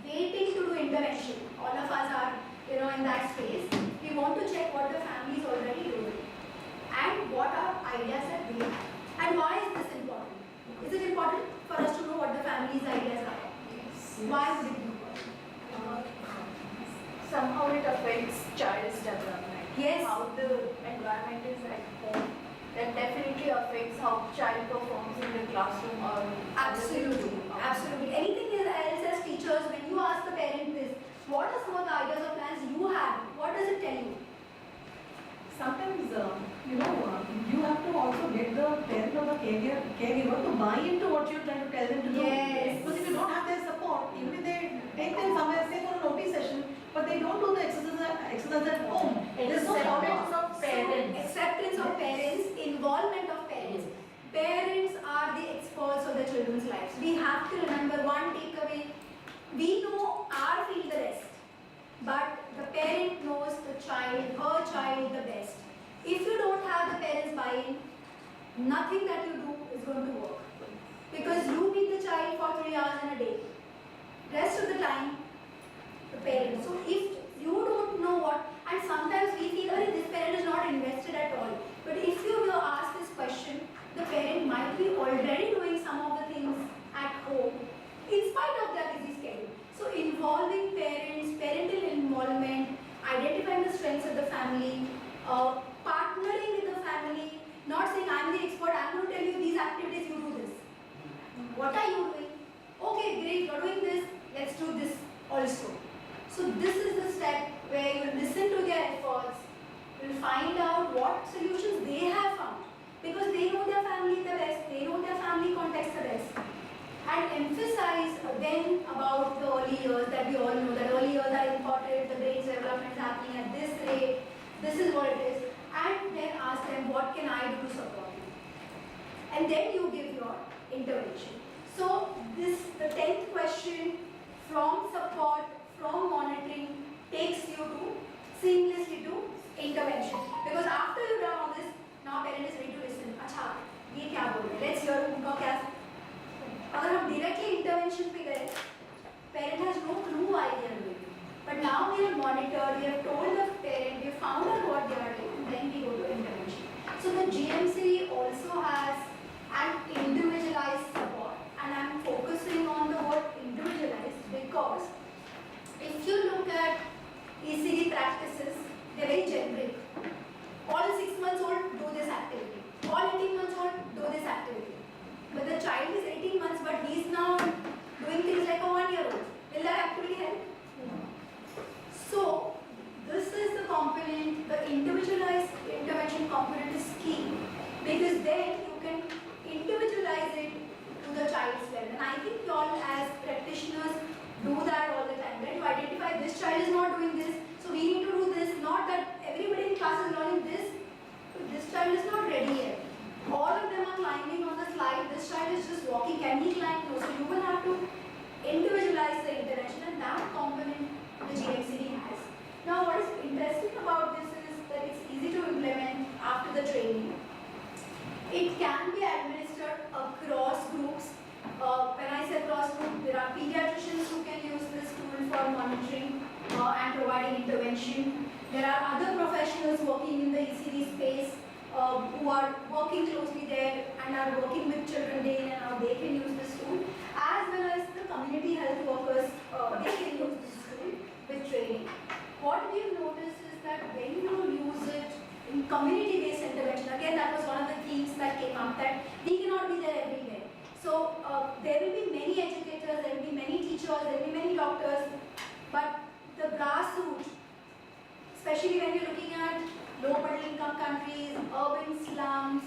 waiting to do intervention, all of us are in that space, we want to check what the family is already doing. somehow it affects child's development. Yes. How the environment is at home, that definitely affects how child performs in the classroom or Absolutely, absolutely. Anything else as teachers, when you ask the parent this, what are some of the ideas or plans you have? What does it tell you? Sometimes, you have to also get the parent or the caregiver to buy into what you're trying to tell them to do. Yes. Because if you don't have their support, even if they take them somewhere, say for an OT session, but they don't do the exercise at home. There's no Acceptance follow-up. of parents. Acceptance of parents, involvement of parents. Parents are the experts of the children's lives. We have to remember one takeaway. We know our field the best, but the parent knows the child, her child the best. If you don't have the parents buy-in, nothing that you do is going to work. Because you meet the child for 3 hours in a day. Rest of the time, the parent. So if you don't know what, and sometimes we feel, oh, this parent is not invested at all. But if you will ask this question, the parent might be already doing some of the things at home, in spite of their busy schedule. So involving parents, parental involvement, identifying the strengths of the family, partnering with the family, not saying I'm the expert, I'm going to tell you these activities, you do this. What are you doing? Okay, great, you're doing this, let's do this also. So this is the step where you listen to their efforts, you'll find out what solutions they have found. Because they know their family the best, they know their family context the best. And emphasize then about the early years, that we all know that early years are important, the brain's development is happening at this rate, this is what it is. And then ask them, what can I do to support you? And then you give your intervention. So the 10th question, from support, from monitoring, takes you to seamlessly to intervention. Because after you've done all this, now parent is ready to listen. अच्छा, ये क्या बोल रहे हैं? Let's hear उनका क्या. अगर हम directly intervention पे गए, parent has no clue idea really. But now we have monitored, we have told the parent, we have found out what they are doing, and then we go to intervention. So the GMC also has an individualized support, and I am focusing on the word individualized because if you look at ECCE practices, they are very generic. All 6 months old do this activity. All 18 months old do this activity. But the child is 18 months, but he is now doing things like a 1-year-old. Will that activity help? So, this is the component, the individualized intervention component is key. Because then you can individualize it to the child's level. And I think you all as practitioners do that all the time, right? You identify this child is not doing this, so we need to do this. Not that everybody in class is learning this, but this child is not ready yet. All of them are climbing on the slide, this child is just walking, can he climb? No, so you will have to individualize the intervention, and that component the GMCD has. Now what is interesting about this is that it's easy to implement after the training. It can be administered across groups. When I say across groups, there are pediatricians who can use this tool for monitoring and providing intervention. There are other professionals working in the ECD space who are working closely there and are working with children day in and out. They can use this tool, as well as the community health workers. They can use this tool with training. What we've noticed is that when you use it in community-based intervention, again that was one of the themes that came up, that we cannot be there everywhere. So there will be many educators, there will be many teachers, there will be many doctors, but the grassroots, especially when you're looking at low middle income countries, urban slums,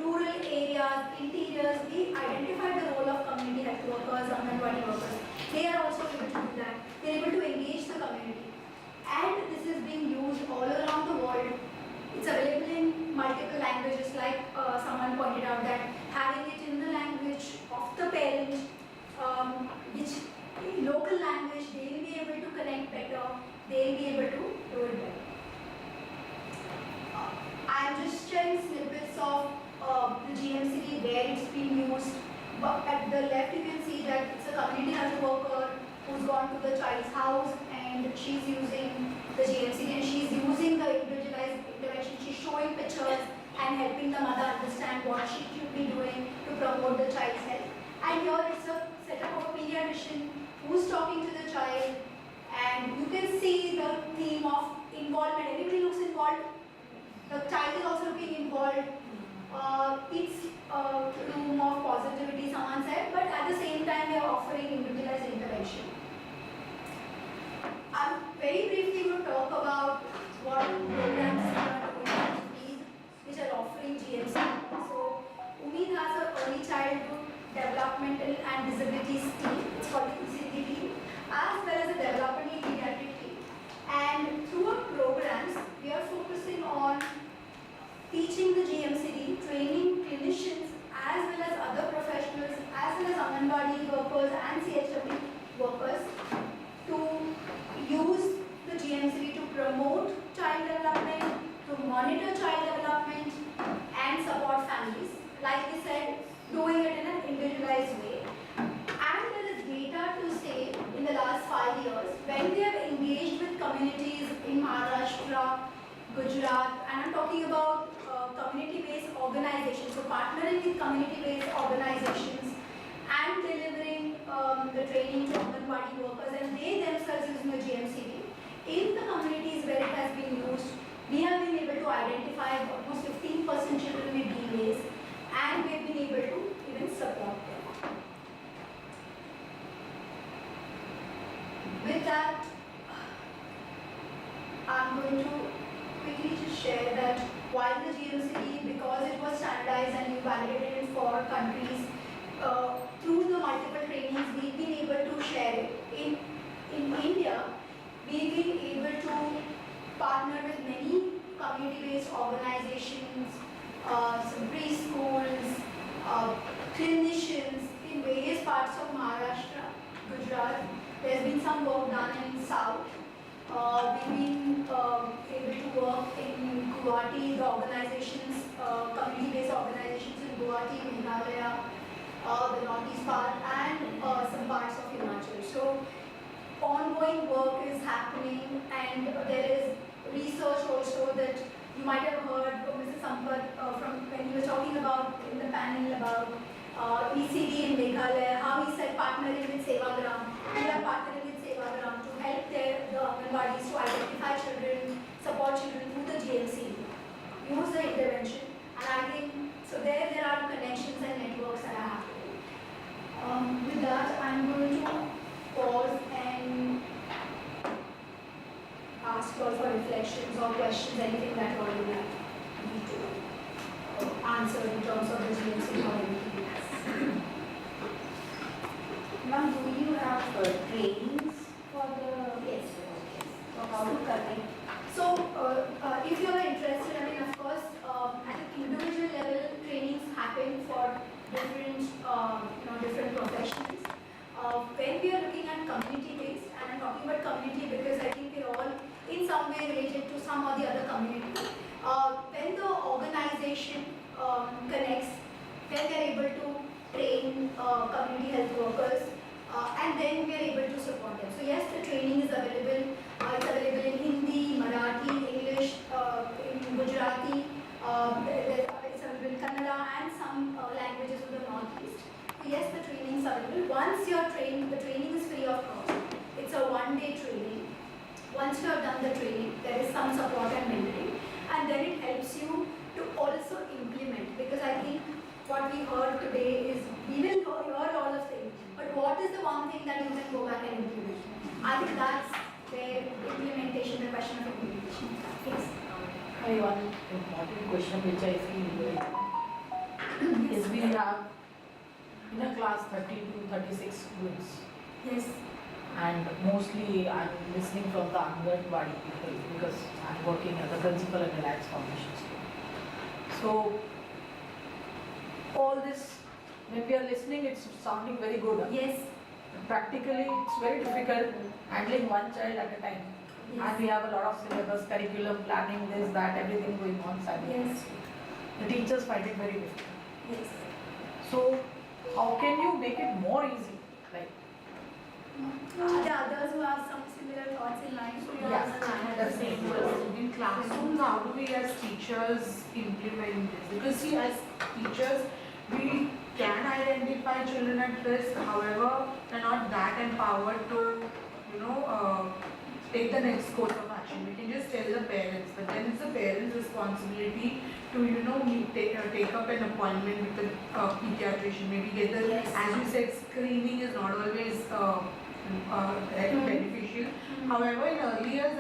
rural areas, interiors, we identify the role of community health workers, Anganwadi workers. They are also able to do that. They are able to engage the community. And this is being used all around the world. It's available in multiple languages, like someone pointed out, that having it in the language of the parent, which local language, they will be able to connect better, they will be able to do it better. I'm just sharing snippets of the GMCD where it's been used. But at the left you can see that it's a community health worker who's gone to the child's house and she's using the GMCD and she's using the individualized intervention. She's showing pictures and helping the mother understand what she should be doing to promote the child's health. And here it's a setup of a pediatrician who's talking to the child, and you can see It's a room of positivity, someone said, but at the same time we are offering individualized intervention. I'm very briefly going to talk about what programs we are doing which are offering GMC. So Umeed has an early childhood, developmental and disabilities team, it's called the ECCE team, as well as a developmental pediatric team. And through our programs, we are focusing on teaching the GMCD, training clinicians as well as other professionals, as well as Anganwadi workers and CHW workers to use the GMCD to promote child development, to monitor child development and support families. Like we said, doing it in an individualized way. And there is data to say in the last 5 years, when we have engaged with communities in Maharashtra, Gujarat, and I'm talking about community-based organizations, so partnering with community-based organizations and delivering the training to Anganwadi workers and they themselves using the GMCD. In the communities where it has been used, we have been able to identify almost 15% children with delays and we have been able to even support them. With that, I'm going to quickly just share that while the GMCD, because it was standardized and validated in 4 countries, through the multiple trainings we've been able to share it. In India, we've been able to partner with many community-based organizations, some preschools, clinicians in various parts of Maharashtra, Gujarat. There's been some work done in South. We've been able to work in Guwahati, the organizations, community-based organizations in Guwahati, Meghalaya, the northeast part, and some parts of Himachal. So, ongoing work is happening, and there is research also that you might have heard from Mr. Sampath from when he was talking about in the panel about ECD in Meghalaya, how he said partnering with Sevagram. We are partnering with Sevagram to help the Anganwadis to identify children, support children through the GMC, use the intervention, and I think so. There are connections and networks that are happening. With that, I'm going to pause and ask you all for reflections or questions, anything that all you like me to answer in terms of the GMC or anything else. Ma'am, do you have trainings for the So how to connect. So if you are interested, I mean, of course, at an individual level, trainings happen for different, different professions. When we are looking at community-based, and I'm talking about community because I think we're all in some way related to some or the other community. When the organization connects, then we are able to train community health workers, and then we are able to support them. So yes, the training is available. It's available in Hindi, Marathi, English, in Gujarati, it's available in Kannada and some languages of the Northeast. So yes, the training is available. Once you are trained, the training is free of cost. It's a one-day training. Once you have done the training, there is some support and mentoring, and then it helps you to also implement, because I think what we heard today is we will hear all of things, but what is the one thing that you can go back and implement? I think that's where implementation, the question of implementation. Yes. One important question which I feel is we have in a class 30 to 36 students. Yes. And mostly I'm listening from the Anganwadi people because I'm working as a principal at Reliance Foundation School. So all this, when we are listening, it's sounding very good. Yes. Practically, it's very difficult handling one child at a time. Yes. And we have a lot of syllabus, curriculum, planning, this, that, everything going on simultaneously. Yes. The teachers find it very difficult. Yes. So how can you make it more easy? Like, Are there others who have some similar thoughts in mind? So you yes, the same question. in classrooms, how do we as teachers implement this? Because see, as teachers, we can identify children at risk, however, they're not that empowered to, take the next course of action. We can just tell the parents, but then it's the parents' responsibility take up an appointment with the pediatrician, maybe get the, Yes. as you said, screening is not always beneficial. However, in early years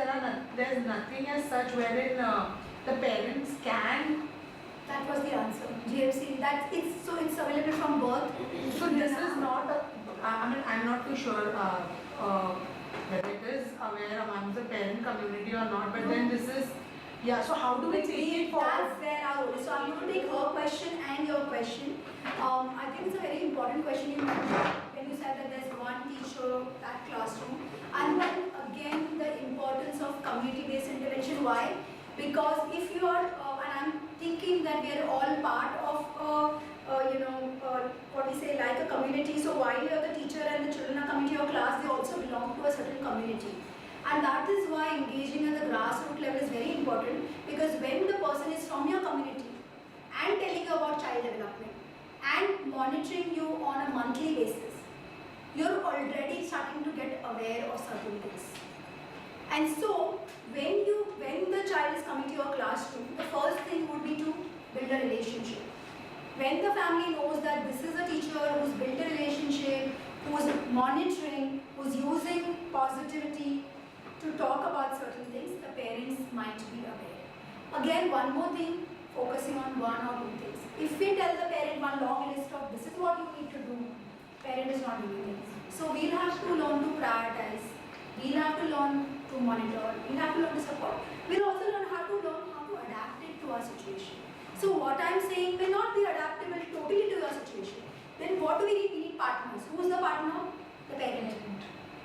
there's nothing as such wherein the parents can. That was the answer. GFC. It's available from birth. So this is not. I'm not too sure whether it is aware among the parent community or not. But then this is. Yeah, so how do we take it forward? That's where our role is. So I'm going to take her question and your question. I think it's a very important question you mentioned when you said that there's one teacher at classroom. And then again, the importance of community-based intervention. Why? Because if you are, and I'm thinking that we are all part of, what we say, like a community. So while you're the teacher and the children are coming to your class, they also belong to a certain community. And that is why engaging at the grassroots level is very important, because when the person is from your community and telling you about child development and monitoring you on a monthly basis, you're already starting to get aware of certain things. And so when the child is coming to your classroom, the first thing would be to build a relationship. When the family knows that this is a teacher who's built a relationship, who's monitoring, who's using positivity to talk about certain things, the parents might be aware. Again, one more thing, focusing on one or two things. If we tell the parent one long list of this is what you need to do, parent is not doing it. So we'll have to learn to prioritize. We'll have to learn to monitor. We'll have to learn to support. We'll also learn how to adapt it to our situation. So what I'm saying may not be adaptable totally to your situation. Then what do we need? We need partners. Who's the partner? The parent.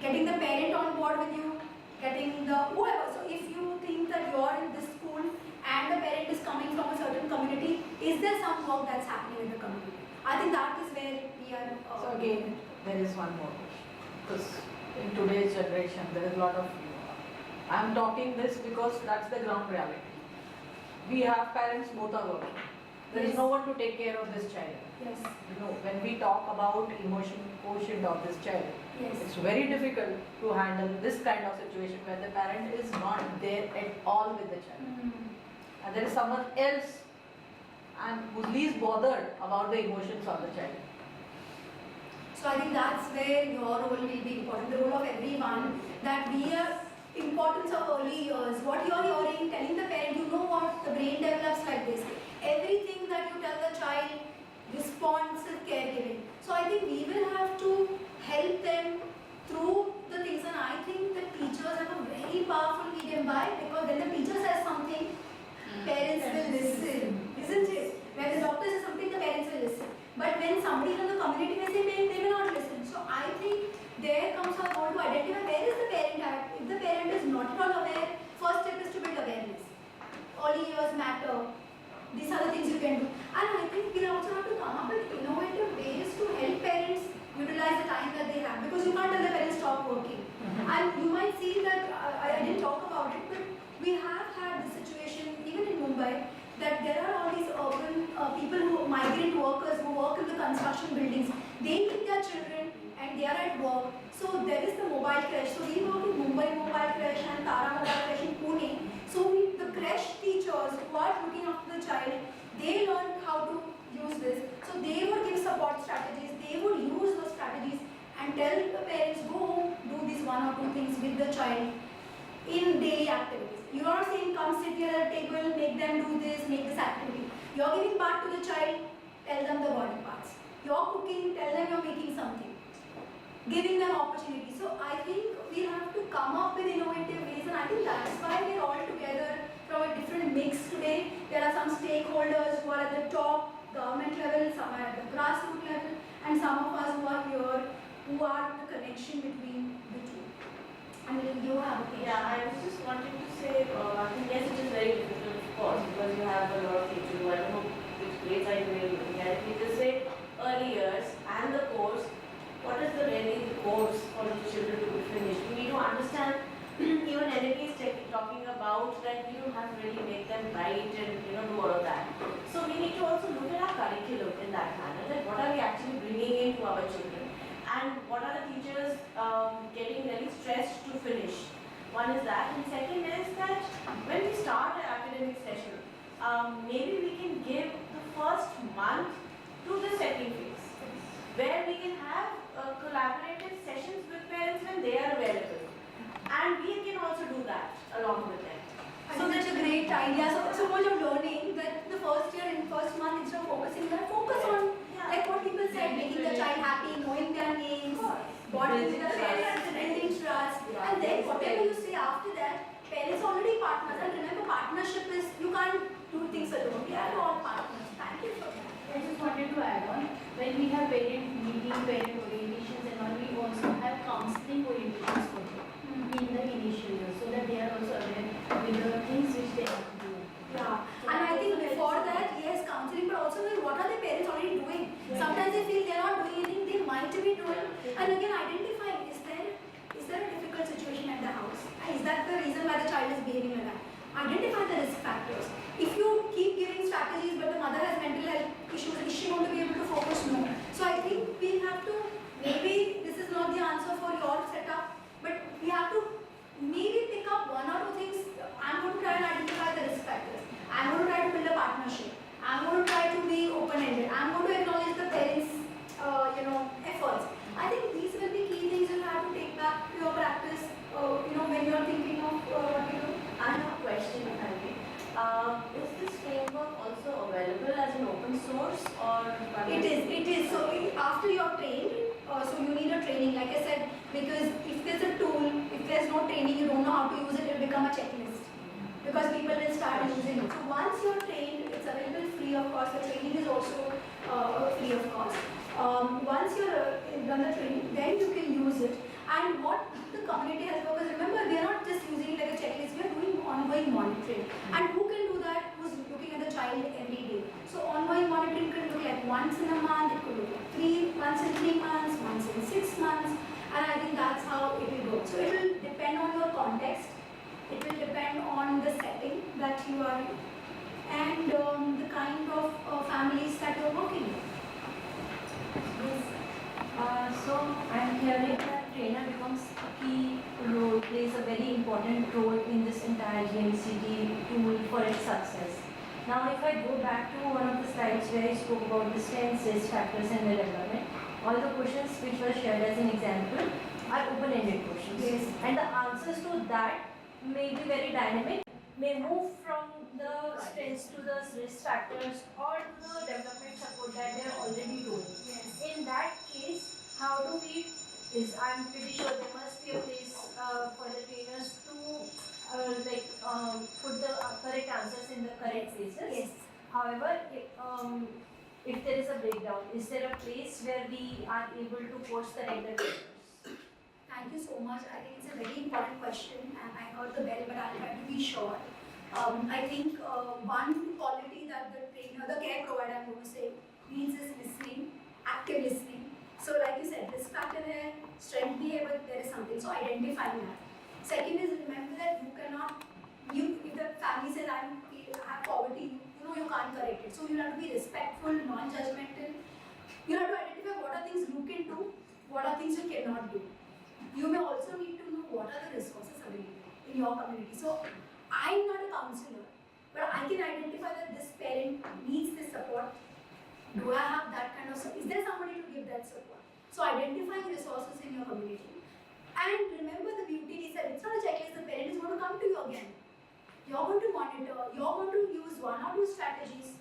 Getting the parent on board with you. Getting the whoever. So if you think that you're in this school and the parent is coming from a certain community, is there some work that's happening in the community? I think that is where we are. So again, there is one more question. Because in today's generation, there is a lot of. I'm talking this because that's the ground reality. We have parents, both are working. There is no one to take care of this child. Yes. When we talk about emotion quotient of this child, Yes. it's very difficult to handle this kind of situation where the parent is not there at all with the child. And there is someone else and who's least bothered about the emotions of the child. So I think that's where your role will be important, the role of everyone, that we are importance of early years, what you are hearing, telling the parent, you know what, the brain develops like this. Everything that you tell the child, responsive caregiving. So I think we will have to help them through the things, and I think the teachers have a very powerful medium. Why? Because when the teacher says something, parents will listen, isn't it? When the doctor says something, the parents will listen. But when somebody from the community may say, they will not listen. So I think there comes our goal to identify where is the parent at. If the parent is not at all aware, first step is to build awareness. Early years matter. These are the things you can do. And I think we also have to come up with innovative ways to help parents utilize the time that they have. Because you can't tell the parents stop working. And you might see that, I didn't talk about it, but we have had this situation even in Mumbai, that there are all these urban people migrant workers who work in the construction buildings. They need their children and they are at work. So there is the mobile crash. So we work in Mumbai mobile crash and Tara mobile crash in Pune. So the crash teachers who are looking after the child, they learn how to use this. So they would give support strategies. They would use those strategies and tell the parents, go home, do these one or two things with the child in daily activities. You are not saying come sit here at a table, make them do this, make this activity. You are giving part to the child, tell them the body parts. You are cooking, tell them you are making something. Giving them opportunity. So I think we have to come up with innovative ways, and I think that's why we are all together from a different mix today. There are some stakeholders who are at the top government level, some are at the grassroots level, and some of us who are here, who are the connection between the two. I mean, you have a question. Yeah, I was just wanting to say, I think yes, it is very difficult, of course, because you have a lot of teachers who I don't know which grades are you really looking at. If you just say early years and the course, what is the course for the children to be finished? We need to understand, even NLP is talking about that you have to really make them right and do all of that. So we need to also look at our curriculum in that manner, that what are we actually bringing into our children and what are the teachers getting really stressed to finish. One is that, and second is that when we start an academic session, maybe we can give the first month to the second phase, where we can have collaborative sessions with parents when they are available. And we can also do that along with them. So that's a great idea. So much of learning that the first year in first month instead of focusing that, focus on like what people said, making the child happy, knowing their names, bonding with the parents, building trust, and then whatever you say after that, parents already partners. And remember, partnership is you can't do things alone. We are all partners. Thank you for that. I just wanted to add on, when we have parent meeting, parent orientations and all, we also have counseling orientations for them in the initial years, so that they are also aware with the things which they have to do. Yeah, and I think before that, yes, counseling, but also what are the parents already doing? Sometimes they feel they are not doing anything, they might be doing. And again, identifying, is there a difficult situation at the house? Is that the reason why the child is behaving like that? Identify the risk factors. If you keep giving strategies but the mother has mental health issues, is she going to be able to focus? No. So I think we have to, maybe this is not the answer for your setup, but we have to maybe pick up one or two things. I'm going to try and identify the risk factors. I'm going to try to build a partnership. I'm going to try to be open-ended. I'm going to acknowledge the parents' efforts. I think these will be key things you have to take back to your practice. When you're thinking of what you do. I have a question, if I may. Is this framework also available as an open source or? It is. So after you're trained, so you need a training, like I said, because if there's a tool, if there's no training, you don't know how to use it, it will become a checklist. Because people will start using it. So once you're trained, it's available free of cost. The training is also free of cost. Once you're done the training, then you can use it. And what the community health workers, remember, we are not just using it like a checklist, we are doing ongoing monitoring. And who can do that? Who's looking at the child every day. So ongoing monitoring could look like once in a month, it could look like once in 3 months, once in 6 months, and I think that's how it will go. So it will depend on your context, it will depend on the setting that you are in, and the kind of families that you're working with. So I'm hearing that trainer becomes a key role, plays a very important role in this entire GMCD tool for its success. Now if I go back to one of the slides where I spoke about the strengths, risk factors and their development, all the questions which were shared as an example are open-ended questions. Yes. And the answers to that may be very dynamic, may move from the strengths to the risk factors or to the development support that they are already doing. Yes. In that case, how do we, I'm pretty sure there must be a place for the trainers to put the correct answers in the correct places. Yes. However, if there is a breakdown, is there a place where we are able to course correct the trainers? Thank you so much. I think it's a very important question, and I heard the bell, but I'll try to be short. I think one quality that the care provider, I'm going to say, needs is listening, active listening. So like you said, risk factor hai, strength bhi hai, but there is something. So identifying that. Second is remember that you cannot, if the family says I have poverty, you can't correct it. So you have to be respectful, non-judgmental. You have to identify what are things you can do, what are things you cannot do. You may also need to know what are the resources available in your community. So I'm not a counselor, but I can identify that this parent needs this support. Do I have that kind of support? Is there somebody to give that support? So identifying resources in your community. And remember the beauty, he said, it's not a checklist, the parent is going to come to you again. You're going to monitor, you're going to use one or two strategies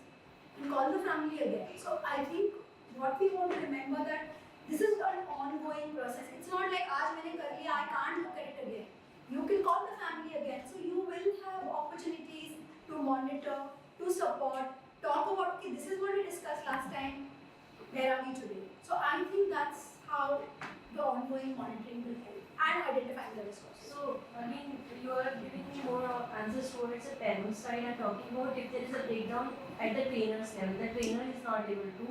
and call the family again. So I think what we want to remember that this is an ongoing process. It's not like aaj maine kar liya, I can't look at it again. You can call the family again. So you will have opportunities to monitor, to support, talk about, okay, this is what we discussed last time, where are we today? So I think that's how the ongoing monitoring will help and identifying the resources. So, I mean, you are giving more answers towards the parent side and talking about if there is a breakdown at the trainer's level, the trainer is not able to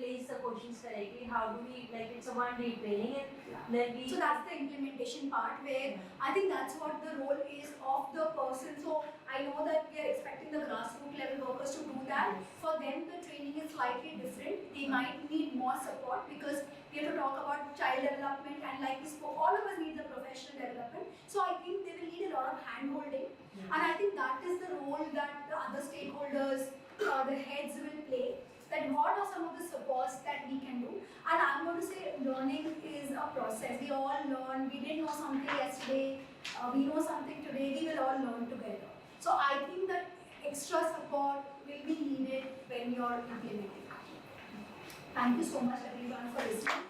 place the questions correctly. How do we, like, it's a one-day training and then we... So that's the implementation part where I think that's what the role is of the person. So I know that we are expecting the grassroots level workers to do that. For them, the training is slightly different. They might need more support because we have to talk about child development, and like we spoke, all of us need the professional development. So I think they will need a lot of hand-holding. And I think that is the role that the other stakeholders, the heads will play. That what are some of the supports that we can do? And I'm going to say learning is a process. We all learn. We didn't know something yesterday. We know something today. We will all learn together. So I think that extra support will be needed when you're implementing. Thank you so much everyone for listening.